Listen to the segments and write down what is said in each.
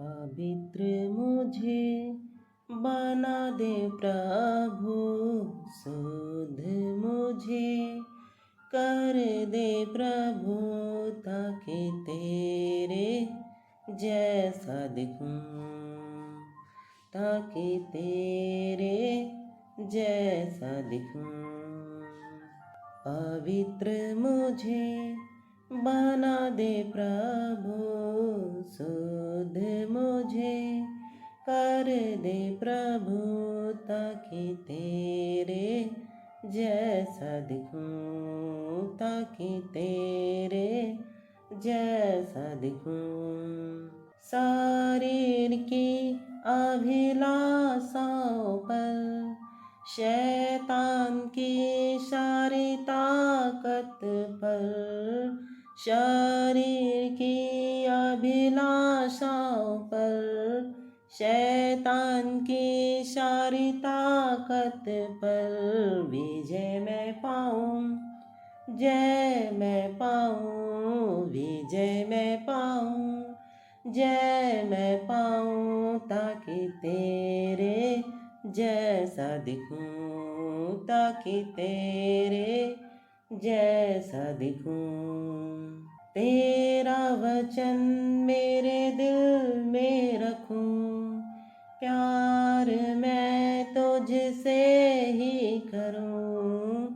पवित्र मुझे बना दे प्रभु, शुद्ध मुझे कर दे प्रभु, ताकि तेरे जैसा दिखूं, ताकि तेरे जैसा दिखूं। पवित्र मुझे बना दे प्रभु, शुद्ध मुझे कर दे प्रभु, ताकि तेरे जैसा दिखूं, ताकि तेरे जैसा दिखूं। शरीर की अभिलाषाओं पर शैतान की सारी ताकत पर, शरीर की अभिलाषाओं पर शैतान की सारी ताकत पर विजय मैं पाऊं, जय मैं पाऊं, विजय मैं पाऊं, जय मैं पाऊं, ताकि तेरे जैसा दिखूं, ताकि तेरे जैसा दिखूं। तेरा वचन मेरे दिल में रखूं, प्यार मैं तुझसे ही करूं।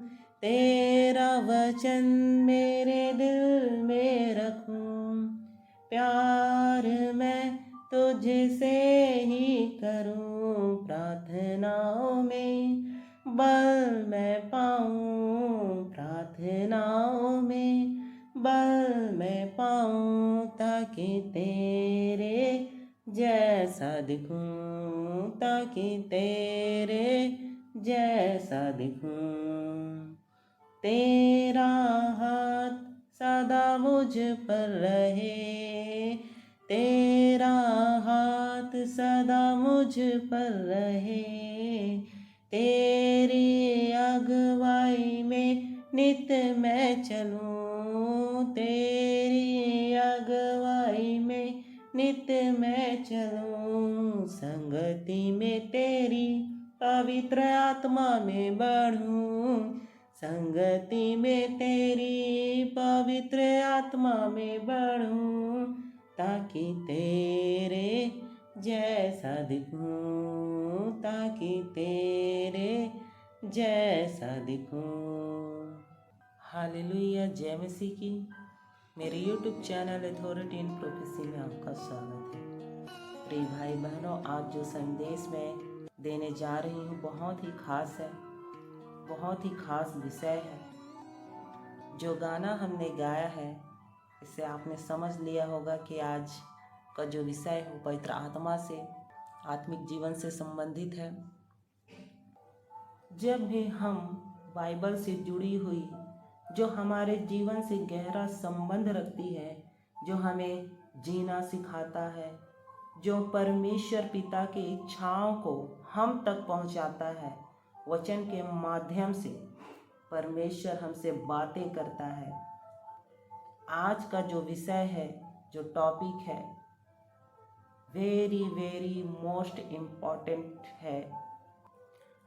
तेरा वचन मेरे दिल में रखूं, प्यार मैं तुझसे ही करूं। प्रार्थनाओं में बल मैं पाऊं, प्रार्थनाओं में बल मैं पाऊं, ताकि तेरे जैसा दिखूं, ताकि तेरे जैसा दिखूं। तेरा हाथ सदा मुझ पर रहे, तेरा हाथ सदा मुझ पर रहे। तेरी अगुवाई में नित मैं चलूं, तेरी अगुवाई में नित मैं चलूं। संगति में तेरी पवित्र आत्मा में बढ़ूं, संगति में तेरी पवित्र आत्मा में बढ़ूं, ताकि तेरे जैसा दिखूं, ताकि तेरे जैसा दिखूं। हालेलुया। जय मसीह की। मेरे YouTube channel authority in prophecy में आपका स्वागत है। प्रिय भाई बहनों, आज जो संदेश मैं देने जा रही हूँ बहुत ही खास है, बहुत ही खास विषय है। जो गाना हमने गाया है इससे आपने समझ लिया होगा कि आज का जो विषय है पवित्र आत्मा से, आत्मिक जीवन से संबंधित है। जब भी हम बाइबल से जुड़ी हुई, जो हमारे जीवन से गहरा संबंध रखती है, जो हमें जीना सिखाता है, जो परमेश्वर पिता की इच्छाओं को हम तक पहुंचाता है, वचन के माध्यम से परमेश्वर हमसे बातें करता है। आज का जो विषय है, जो टॉपिक है, वेरी वेरी मोस्ट इम्पॉर्टेंट है।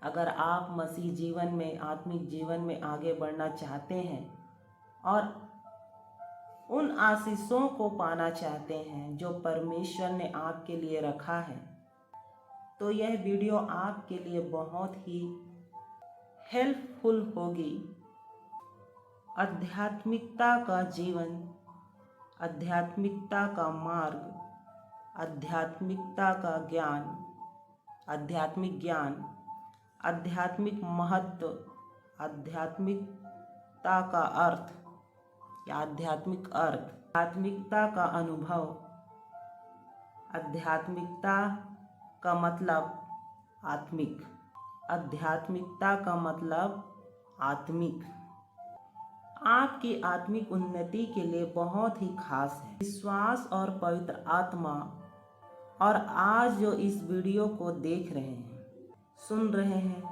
अगर आप मसीह जीवन में, आत्मिक जीवन में आगे बढ़ना चाहते हैं और उन आशीषों को पाना चाहते हैं जो परमेश्वर ने आपके लिए रखा है, तो यह वीडियो आपके लिए बहुत ही हेल्पफुल होगी। आध्यात्मिकता का जीवन, आध्यात्मिकता का मार्ग, आध्यात्मिकता का ज्ञान, आध्यात्मिक ज्ञान, आध्यात्मिक महत्व, आध्यात्मिकता का अर्थ या आध्यात्मिक अर्थ, आध्यात्मिकता का अनुभव, आध्यात्मिकता का मतलब आत्मिक, आध्यात्मिकता का मतलब आत्मिक, आपकी आत्मिक उन्नति के लिए बहुत ही खास है। विश्वास और पवित्र आत्मा, और आज जो इस वीडियो को देख रहे हैं, सुन रहे हैं,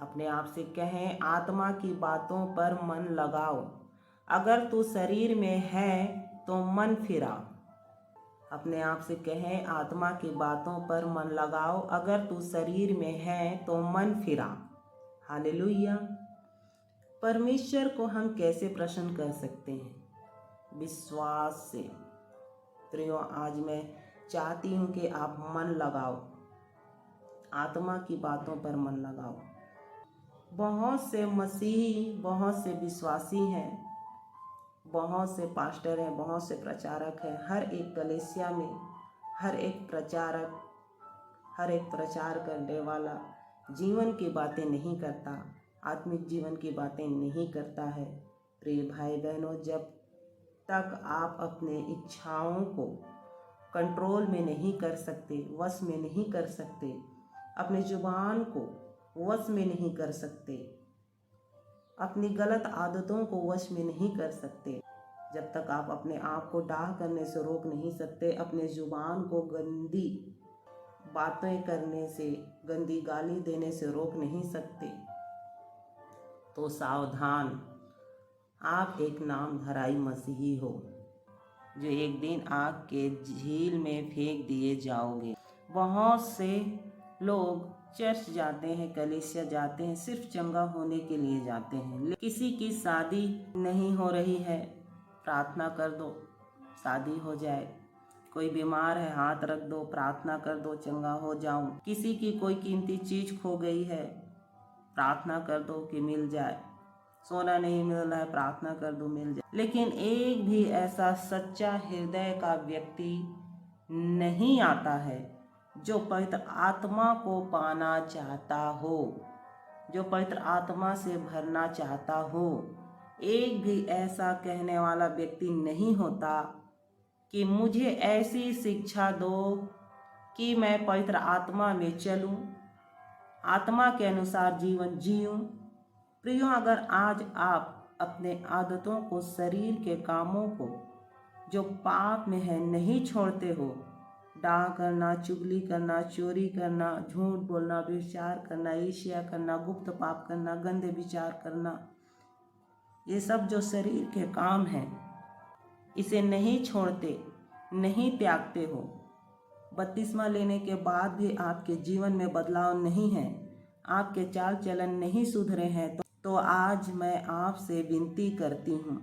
अपने आप से कहें, आत्मा की बातों पर मन लगाओ। अगर तू शरीर में है तो मन फिरा, अपने आप से कहें, आत्मा की बातों पर मन लगाओ, अगर तू शरीर में है तो मन फिरा। हालेलुया। परमेश्वर को हम कैसे प्रसन्न कर सकते हैं? विश्वास से। प्रियो, आज मैं चाहती हूँ कि आप मन लगाओ, आत्मा की बातों पर मन लगाओ। बहुत से मसीही, बहुत से विश्वासी हैं, बहुत से पास्टर हैं, बहुत से प्रचारक हैं। हर एक कलीसिया में हर एक प्रचारक, हर एक प्रचार करने वाला जीवन की बातें नहीं करता, आत्मिक जीवन की बातें नहीं करता है। प्रिय भाई बहनों, जब तक आप अपने इच्छाओं को कंट्रोल में नहीं कर सकते, वश में नहीं कर सकते, अपने जुबान को वश में नहीं कर सकते, अपनी गलत आदतों को वश में नहीं कर सकते, जब तक आप अपने आप को डाह करने से रोक नहीं सकते, अपने जुबान को गंदी बातें करने से, गंदी गाली देने से रोक नहीं सकते, तो सावधान, आप एक नाम धराई मसीही हो, जो एक दिन आग के झील में फेंक दिए जाओगे। बहुत से लोग चर्च जाते हैं, कलीसिया जाते हैं, सिर्फ चंगा होने के लिए जाते हैं। किसी की शादी नहीं हो रही है, प्रार्थना कर दो शादी हो जाए। कोई बीमार है, हाथ रख दो, प्रार्थना कर दो चंगा हो जाऊं। किसी की कोई कीमती चीज खो गई है, प्रार्थना कर दो कि मिल जाए। सोना नहीं मिल रहा है, प्रार्थना कर दो मिल जाए। लेकिन एक भी ऐसा सच्चा हृदय का व्यक्ति नहीं आता है जो पवित्र आत्मा को पाना चाहता हो, जो पवित्र आत्मा से भरना चाहता हो। एक भी ऐसा कहने वाला व्यक्ति नहीं होता कि मुझे ऐसी शिक्षा दो कि मैं पवित्र आत्मा में चलूं, आत्मा के अनुसार जीवन जीऊं। प्रियो, अगर आज आप अपने आदतों को, शरीर के कामों को जो पाप में है नहीं छोड़ते हो, डाह करना, चुगली करना, चोरी करना, झूठ बोलना, व्यभिचार करना, ईर्ष्या करना, गुप्त पाप करना, गंदे विचार करना, ये सब जो शरीर के काम हैं, इसे नहीं छोड़ते, नहीं त्यागते हो, बपतिस्मा लेने के बाद भी आपके जीवन में बदलाव नहीं है, आपके चाल चलन नहीं सुधरे हैं, तो आज मैं आपसे विनती करती हूँ,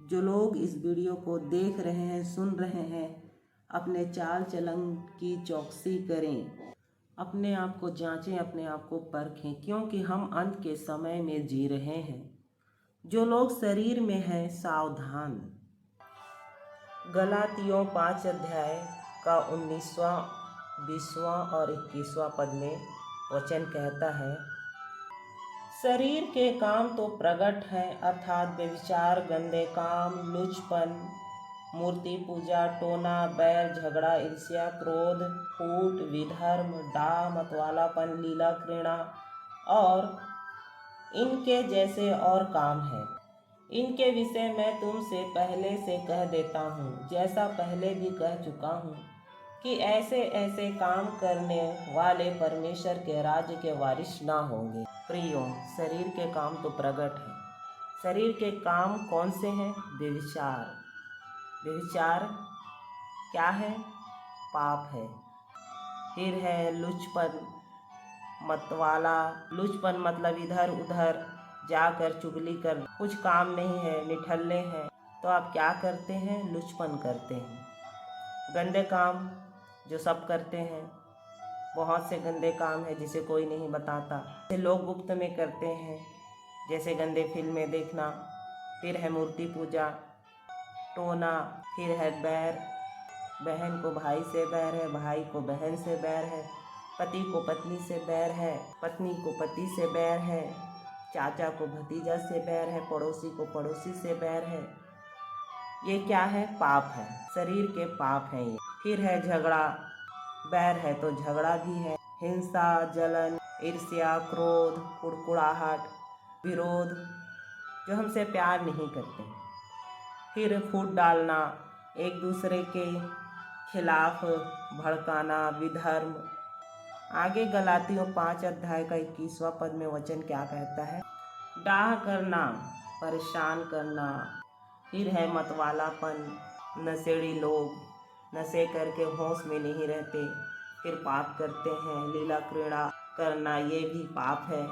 जो लोग इस वीडियो को देख रहे हैं, सुन रहे हैं, अपने चाल चलन की चौकसी करें, अपने आप को जांचें, अपने आप को परखें, क्योंकि हम अंत के समय में जी रहे हैं। जो लोग शरीर में हैं, सावधान। गलातियों 5 अध्याय का 19वां, 20वां और 21वां पद में वचन कहता है, शरीर के काम तो प्रकट है, अर्थात व्यभिचार, गंदे काम, लुचपन, मूर्ति पूजा, टोना, बैर, झगड़ा, ईर्ष्या, क्रोध, फूट, विधर्म, डाह, मतवालापन, लीला, घृणा और इनके जैसे और काम हैं। इनके विषय मैं तुमसे पहले से कह देता हूँ, जैसा पहले भी कह चुका हूँ, कि ऐसे ऐसे काम करने वाले परमेश्वर के राज्य के वारिस ना होंगे। प्रियो, शरीर के काम तो प्रकट है। शरीर के काम कौन से हैं? व्यभिचार। व्यभिचार क्या है? पाप है। फिर है लुचपन, मतवाला। लुचपन मतलब इधर उधर जाकर चुगली कर, कुछ काम नहीं है, निठल्ले हैं, तो आप क्या करते हैं? लुचपन करते हैं। गंदे काम जो सब करते हैं, बहुत से गंदे काम है जिसे कोई नहीं बताता, जैसे लोग गुप्त में करते हैं, जैसे गंदे फिल्में देखना। फिर है मूर्ति पूजा, टोना। फिर है बैर, बहन को भाई से बैर है, भाई को बहन से बैर है, पति को पत्नी से बैर है, पत्नी को पति से बैर है, चाचा को भतीजा से बैर है, पड़ोसी को पड़ोसी से बैर है। ये क्या है? पाप है, शरीर के पाप हैं ये। फिर है झगड़ा। बैर है तो झगड़ा भी है, हिंसा, जलन, ईर्ष्या, क्रोध, कुड़कुड़ाहट, विरोध, जो हमसे प्यार नहीं करते। फिर फूट डालना, एक दूसरे के खिलाफ भड़काना, विधर्म। आगे गलातियों 5 अध्याय का 21वां पद में वचन क्या कहता है? डाह करना, परेशान करना। फिर है मतवालापन, नशेड़ी लोग, नशे करके होश में नहीं रहते, फिर पाप करते हैं। लीला क्रीड़ा करना ये भी पाप है।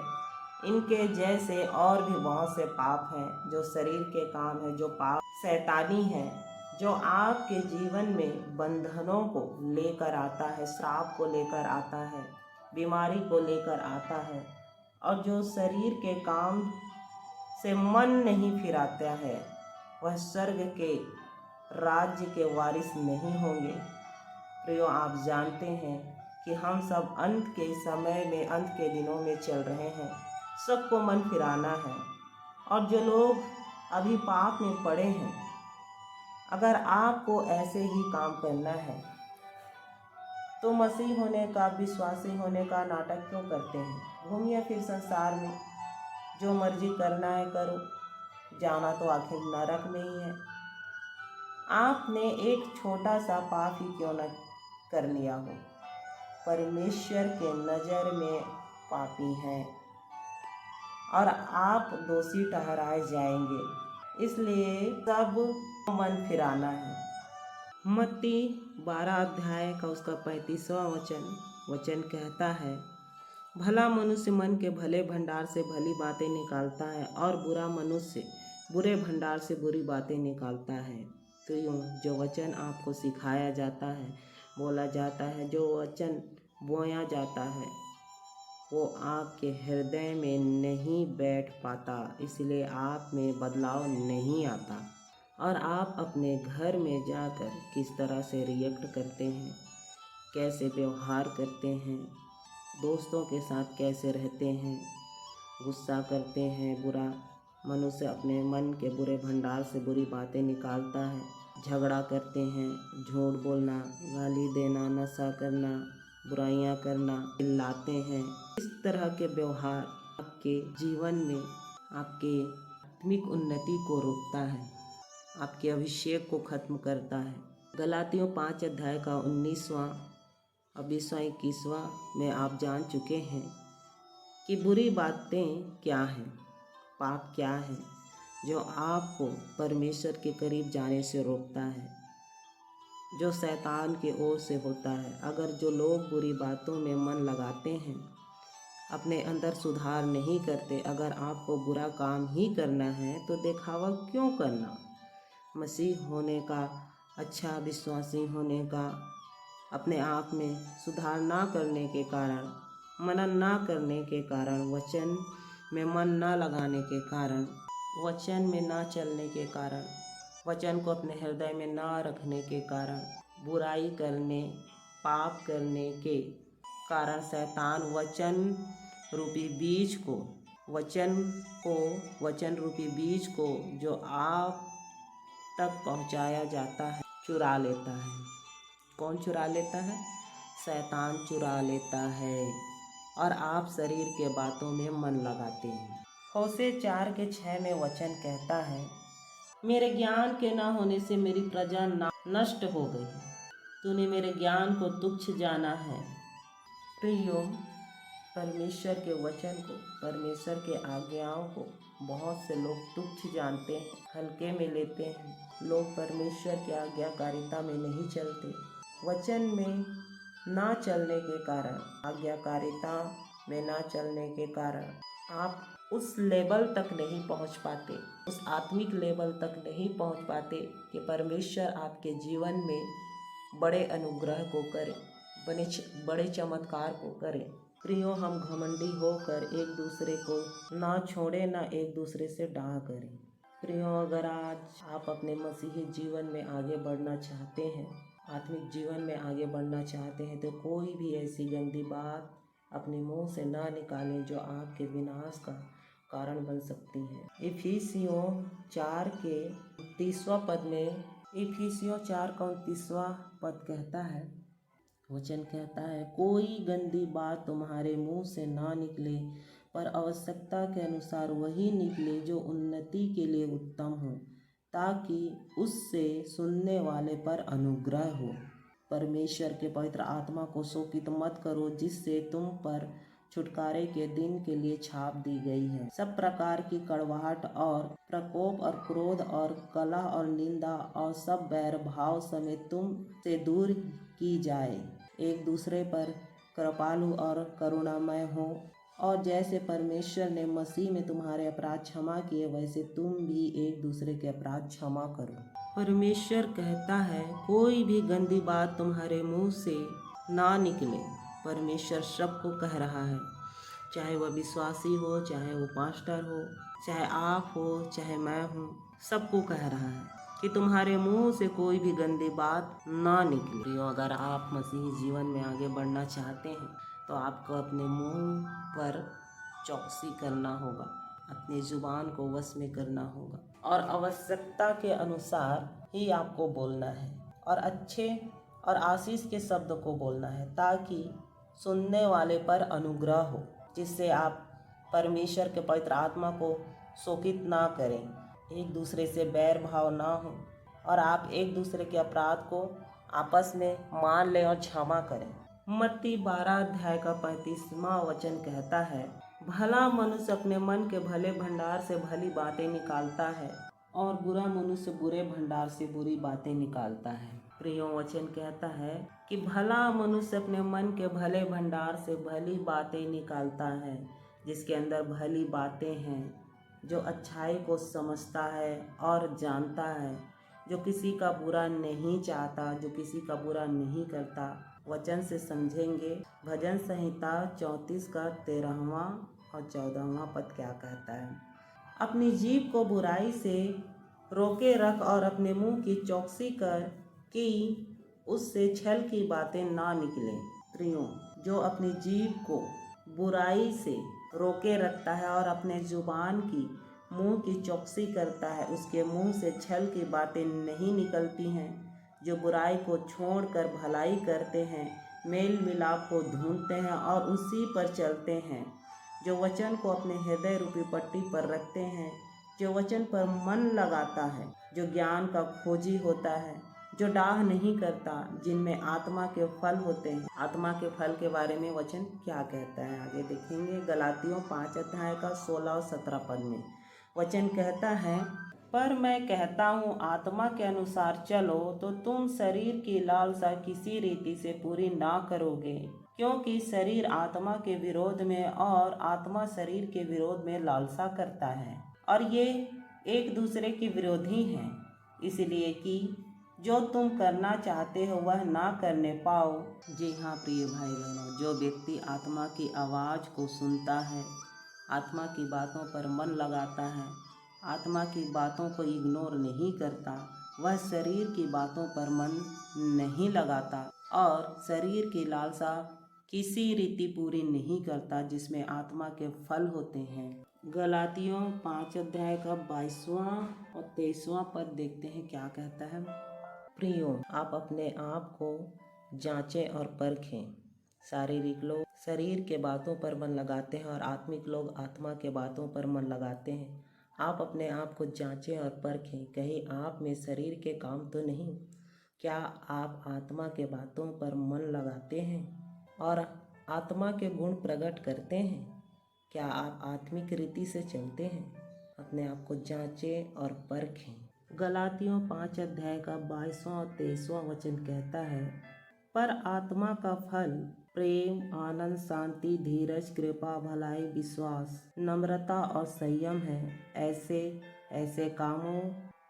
इनके जैसे और भी बहुत से पाप हैं जो शरीर के काम है, जो पाप शैतानी है, जो आपके जीवन में बंधनों को लेकर आता है, श्राप को लेकर आता है, बीमारी को लेकर आता है, और जो शरीर के काम से मन नहीं फिराता है वह स्वर्ग के राज्य के वारिस नहीं होंगे। प्रियो, आप जानते हैं कि हम सब अंत के समय में, अंत के दिनों में चल रहे हैं। सबको मन फिराना है, और जो लोग अभी पाप में पड़े हैं, अगर आपको ऐसे ही काम करना है तो मसीह होने का, विश्वासी होने का नाटक क्यों करते हैं? घूमिए फिर संसार में, जो मर्जी करना है करो, जाना तो आखिर नरक में ही है। आपने एक छोटा सा पाप ही क्यों न कर लिया हो, परमेश्वर के नज़र में पापी हैं और आप दोषी ठहराए जाएंगे। इसलिए सब मन फिराना है। मत्ती 12 अध्याय का उसका 35वां वचन कहता है, भला मनुष्य मन के भले भंडार से भली बातें निकालता है और बुरा मनुष्य बुरे भंडार से बुरी बातें निकालता है। तो यूँ जो वचन आपको सिखाया जाता है, बोला जाता है, जो वचन बोया जाता है, वो आपके हृदय में नहीं बैठ पाता, इसलिए आप में बदलाव नहीं आता। और आप अपने घर में जाकर किस तरह से रिएक्ट करते हैं, कैसे व्यवहार करते हैं, दोस्तों के साथ कैसे रहते हैं, गुस्सा करते हैं। बुरा मनुष्य अपने मन के बुरे भंडार से बुरी बातें निकालता है। झगड़ा करते हैं, झूठ बोलना, गाली देना, नशा करना, बुराइयां करना, चिल्लाते हैं। इस तरह के व्यवहार आपके जीवन में आपके आत्मिक उन्नति को रोकता है, आपके अभिषेक को खत्म करता है। गलातियों 5 अध्याय का 19वां, 20वां, 21वां में आप जान चुके हैं कि बुरी बातें क्या हैं, पाप क्या है, जो आपको परमेश्वर के करीब जाने से रोकता है, जो शैतान की ओर से होता है। अगर जो लोग बुरी बातों में मन लगाते हैं, अपने अंदर सुधार नहीं करते, अगर आपको बुरा काम ही करना है तो दिखावा क्यों करना? मसीह होने का, अच्छा विश्वासी होने का, अपने आप में सुधार ना करने के कारण, मनन ना करने के कारण, वचन में मन ना लगाने के कारण, वचन में ना चलने के कारण, वचन को अपने हृदय में ना रखने के कारण, बुराई करने, पाप करने के कारण शैतान वचन रूपी बीज को, वचन रूपी बीज को जो आप तक पहुंचाया जाता है, चुरा लेता है। कौन चुरा लेता है? शैतान चुरा लेता है, और आप शरीर के बातों में मन लगाते हैं। होशे 4:6 में वचन कहता है, मेरे ज्ञान के ना होने से मेरी प्रजा नष्ट हो गई, तूने मेरे ज्ञान को तुच्छ जाना है। प्रियो, परमेश्वर के वचन को, परमेश्वर के आज्ञाओं को बहुत से लोग तुच्छ जानते हैं, हल्के में लेते हैं। लोग परमेश्वर की आज्ञाकारिता में नहीं चलते। वचन में ना चलने के कारण, आज्ञाकारिता में ना चलने के कारण आप उस लेवल तक नहीं पहुंच पाते, उस आत्मिक लेवल तक नहीं पहुंच पाते कि परमेश्वर आपके जीवन में बड़े अनुग्रह को करे, बड़े चमत्कार को करे। प्रियो, हम घमंडी होकर एक दूसरे को ना छोड़े, ना एक दूसरे से डाह करें। प्रियो, अगर आज आप अपने मसीही जीवन में आगे बढ़ना चाहते हैं, आत्मिक जीवन में आगे बढ़ना चाहते हैं, तो कोई भी ऐसी गंदी बात अपने मुंह से ना निकालें जो आपके विनाश का कारण बन सकती है। इफिसियों 4 के 29वां पद में, इफिसियों 4 का 29वां पद कहता है, वचन कहता है, कोई गंदी बात तुम्हारे मुंह से ना निकले, पर आवश्यकता के अनुसार वही निकले जो उन्नति के लिए उत्तम हो, ताकि उससे सुनने वाले पर अनुग्रह हो। परमेश्वर के पवित्र आत्मा को शोकित मत करो, जिससे तुम पर छुटकारे के दिन के लिए छाप दी गई है। सब प्रकार की कड़वाहट और प्रकोप और क्रोध और कलह और निंदा और सब बैर भाव समेत तुम से दूर की जाए। एक दूसरे पर कृपालु और करुणामय हो, और जैसे परमेश्वर ने मसीह में तुम्हारे अपराध क्षमा किए, वैसे तुम भी एक दूसरे के अपराध क्षमा करो। परमेश्वर कहता है, कोई भी गंदी बात तुम्हारे मुंह से ना निकले। परमेश्वर सबको कह रहा है, चाहे वह विश्वासी हो, चाहे वो पास्टर हो, चाहे आप हो, चाहे मैं हूँ, सबको कह रहा है कि तुम्हारे मुंह से कोई भी गंदी बात ना निकले। अगर आप मसीही जीवन में आगे बढ़ना चाहते हैं तो आपको अपने मुंह पर चौकसी करना होगा, अपनी जुबान को वश में करना होगा, और आवश्यकता के अनुसार ही आपको बोलना है, और अच्छे और आशीष के शब्द को बोलना है, ताकि सुनने वाले पर अनुग्रह हो, जिससे आप परमेश्वर के पवित्र आत्मा को शोकित ना करें, एक दूसरे से बैर भाव ना हो, और आप एक दूसरे के अपराध को आपस में मान लें और क्षमा करें। मत्ती 12 अध्याय का 35वां वचन कहता है, भला मनुष्य अपने मन के भले भंडार से भली बातें निकालता है, और बुरा मनुष्य बुरे भंडार से बुरी बातें निकालता है। प्रियो, वचन कहता है कि भला मनुष्य अपने मन के भले भंडार से भली बातें निकालता है, जिसके अंदर भली बातें हैं, जो अच्छाई को समझता है और जानता है, जो किसी का बुरा नहीं चाहता, जो किसी का बुरा नहीं करता। वचन से समझेंगे। भजन संहिता 34 का 13वां और 14वां पद क्या कहता है, अपनी जीभ को बुराई से रोके रख और अपने मुंह की चौकसी कर कि उससे छल की बातें ना निकलें। प्रियो, जो अपनी जीभ को बुराई से रोके रखता है और अपने जुबान की मुंह की चौकसी करता है, उसके मुंह से छल की बातें नहीं निकलती हैं। जो बुराई को छोड़कर भलाई करते हैं, मेल मिलाप को ढूंढते हैं और उसी पर चलते हैं, जो वचन को अपने हृदय रूपी पट्टी पर रखते हैं, जो वचन पर मन लगाता है, जो ज्ञान का खोजी होता है, जो डाह नहीं करता, जिनमें आत्मा के फल होते हैं। आत्मा के फल के बारे में वचन क्या कहता है, आगे देखेंगे। गलातियों 5 अध्याय का 16 और 17 पद में वचन कहता है, पर मैं कहता हूँ आत्मा के अनुसार चलो, तो तुम शरीर की लालसा किसी रीति से पूरी ना करोगे, क्योंकि शरीर आत्मा के विरोध में और आत्मा शरीर के विरोध में लालसा करता है, और ये एक दूसरे के विरोधी हैं, इसलिए कि जो तुम करना चाहते हो वह ना करने पाओ। जी हाँ प्रिय भाई बहनों, जो व्यक्ति आत्मा की आवाज़ को सुनता है, आत्मा की बातों पर मन लगाता है, आत्मा की बातों को इग्नोर नहीं करता, वह शरीर की बातों पर मन नहीं लगाता और शरीर की लालसा किसी रीति पूरी नहीं करता, जिसमें आत्मा के फल होते हैं। गलातियों 5 अध्याय का 22वां और 23वां पद देखते हैं क्या कहता है। प्रियो, आप अपने आप को जांचें और परखें। शारीरिक लोग शरीर के बातों पर मन लगाते हैं और आत्मिक लोग आत्मा के बातों पर मन लगाते हैं। आप अपने आप को जांचें और परखें, कहीं आप में शरीर के काम तो नहीं। क्या आप आत्मा के बातों पर मन लगाते हैं और आत्मा के गुण प्रकट करते हैं? क्या आप आत्मिक रीति से चलते हैं? अपने आप को जांचें और परखें। गलातियों 5 अध्याय का 22वां और 23वां वचन कहता है, पर आत्मा का फल प्रेम, आनंद, शांति, धीरज, कृपा, भलाई, विश्वास, नम्रता और संयम है। ऐसे कामों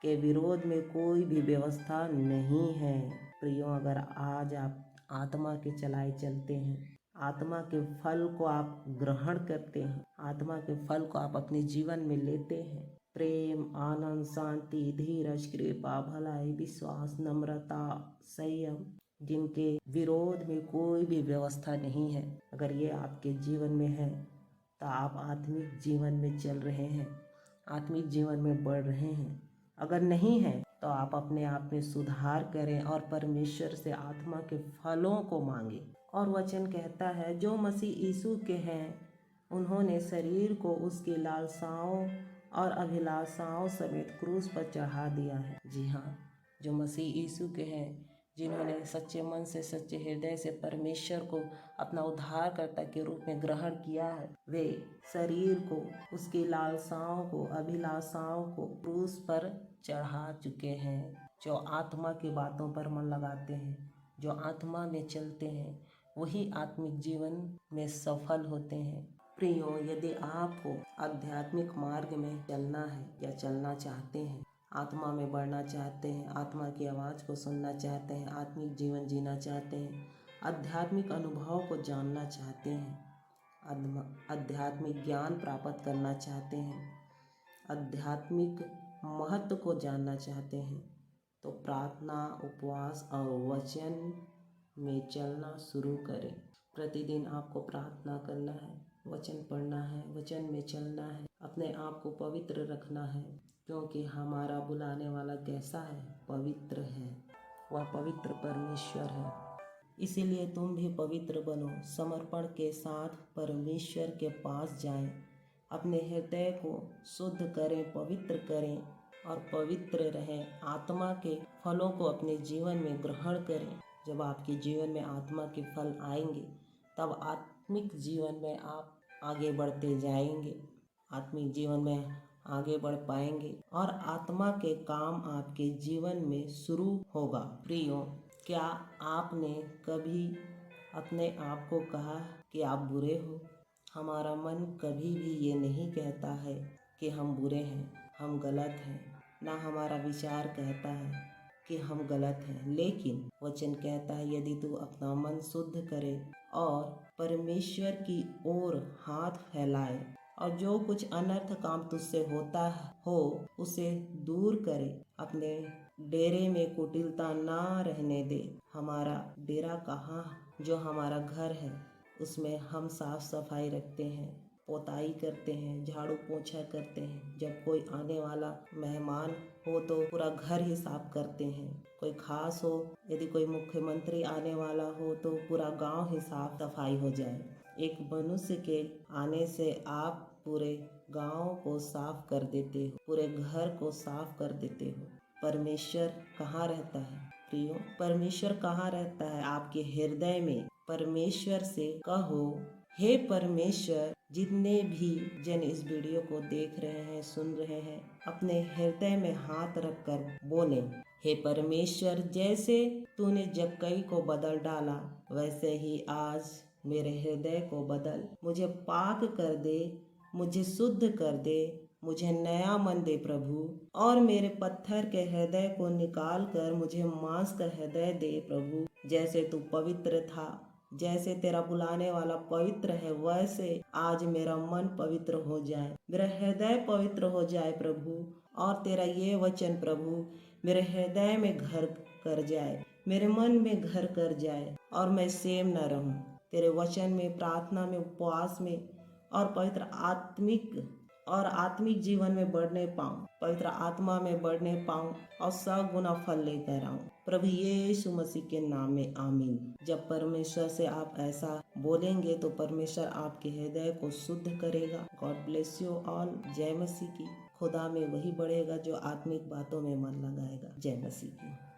के विरोध में कोई भी व्यवस्था नहीं है। प्रियो, अगर आज आप आत्मा के चलाए चलते हैं, आत्मा के फल को आप ग्रहण करते हैं, आत्मा के फल को आप अपने जीवन में लेते हैं, प्रेम, आनंद, शांति, धीरज, कृपा, भलाई, विश्वास, नम्रता, संयम, जिनके विरोध में कोई भी व्यवस्था नहीं है, अगर ये आपके जीवन में है तो आप आत्मिक जीवन में चल रहे हैं, आत्मिक जीवन में बढ़ रहे हैं। अगर नहीं है तो आप अपने आप में सुधार करें और परमेश्वर से आत्मा के फलों को मांगें। और वचन कहता है, जो मसीह यीशु के हैं उन्होंने शरीर को उसकी लालसाओं और अभिलाषाओं समेत क्रूस पर चढ़ा दिया है। जी हाँ, जो मसीह यीशु के हैं जिन्होंने सच्चे मन से, सच्चे हृदय से परमेश्वर को अपना उद्धारकर्ता के रूप में ग्रहण किया है, वे शरीर को, उसकी लालसाओं को, अभिलाषाओं को क्रूस पर चढ़ा चुके हैं। जो आत्मा की बातों पर मन लगाते हैं, जो आत्मा में चलते हैं, वही आत्मिक जीवन में सफल होते हैं। प्रियो, यदि आपको आध्यात्मिक मार्ग में चलना है या चलना चाहते हैं, आत्मा में बढ़ना चाहते हैं, आत्मा की आवाज़ को सुनना चाहते हैं, आत्मिक जीवन जीना चाहते हैं, आध्यात्मिक अनुभव को जानना चाहते हैं, आध्यात्मिक ज्ञान प्राप्त करना चाहते हैं, आध्यात्मिक महत्व को जानना चाहते हैं, तो प्रार्थना, उपवास और वचन में चलना शुरू करें। प्रतिदिन आपको प्रार्थना करना है, वचन पढ़ना है, वचन में चलना है, अपने आप को पवित्र रखना है, क्योंकि हमारा बुलाने वाला कैसा है? पवित्र है। वह पवित्र परमेश्वर है। इसीलिए तुम भी पवित्र बनो, समर्पण के साथ परमेश्वर के पास जाएं, अपने हृदय को शुद्ध करें, पवित्र करें और पवित्र रहें। आत्मा के फलों को अपने जीवन में ग्रहण करें। जब आपके जीवन में आत्मा के फल आएंगे, तब आत्मिक जीवन में आप आगे बढ़ते जाएंगे, आत्मिक जीवन में आगे बढ़ पाएंगे और आत्मा के काम आपके जीवन में शुरू होगा। प्रियो, क्या आपने कभी अपने आप को कहा कि आप बुरे हो? हमारा मन कभी भी ये नहीं कहता है कि हम बुरे हैं, हम गलत हैं, ना हमारा विचार कहता है कि हम गलत हैं। लेकिन वचन कहता है, यदि तू अपना मन शुद्ध करे और परमेश्वर की ओर हाथ फैलाए और जो कुछ अनर्थ काम तुझसे होता हो उसे दूर करे, अपने डेरे में कुटिलता ना रहने दे। हमारा डेरा कहाँ? जो हमारा घर है उसमें हम साफ सफाई रखते हैं, पोताई करते हैं, झाड़ू पोछा करते हैं। जब कोई आने वाला मेहमान हो तो पूरा घर ही साफ करते हैं। कोई खास हो, यदि कोई मुख्यमंत्री आने वाला हो तो पूरा गांव ही साफ सफाई हो जाए। एक मनुष्य के आने से आप पूरे गांव को साफ कर देते हो, पूरे घर को साफ कर देते हो। परमेश्वर कहाँ रहता है प्रियो? परमेश्वर कहाँ रहता है? आपके हृदय में। परमेश्वर से कहो, हे परमेश्वर, जितने भी जन इस वीडियो को देख रहे हैं, सुन रहे हैं, अपने हृदय में हाथ रखकर बोले, हे परमेश्वर, जैसे तूने जक्कई को बदल डाला वैसे ही आज मेरे हृदय को बदल, मुझे पाक कर दे, मुझे शुद्ध कर दे, मुझे नया मन दे प्रभु, और मेरे पत्थर के हृदय को निकाल कर मुझे मांस का हृदय दे प्रभु। जैसे तू पवित्र था, जैसे तेरा बुलाने वाला पवित्र है, वैसे आज मेरा मन पवित्र हो जाए, मेरा हृदय पवित्र हो जाए प्रभु, और तेरा ये वचन प्रभु मेरे हृदय में घर कर जाए, मेरे मन में घर कर जाए, और मैं सेम न रहूं। तेरे वचन में, प्रार्थना में, उपवास में और पवित्र आत्मिक जीवन में बढ़ने पाऊं, पवित्र आत्मा में बढ़ने पाऊं और 100 गुना फल लेकर आऊं। प्रभु यीशु मसीह के नाम में आमीन। जब परमेश्वर से आप ऐसा बोलेंगे तो परमेश्वर आपके हृदय को शुद्ध करेगा। God bless you all. जय मसीह की। खुदा में वही बढ़ेगा जो आत्मिक बातों में मन लगाएगा। जय मसीह की।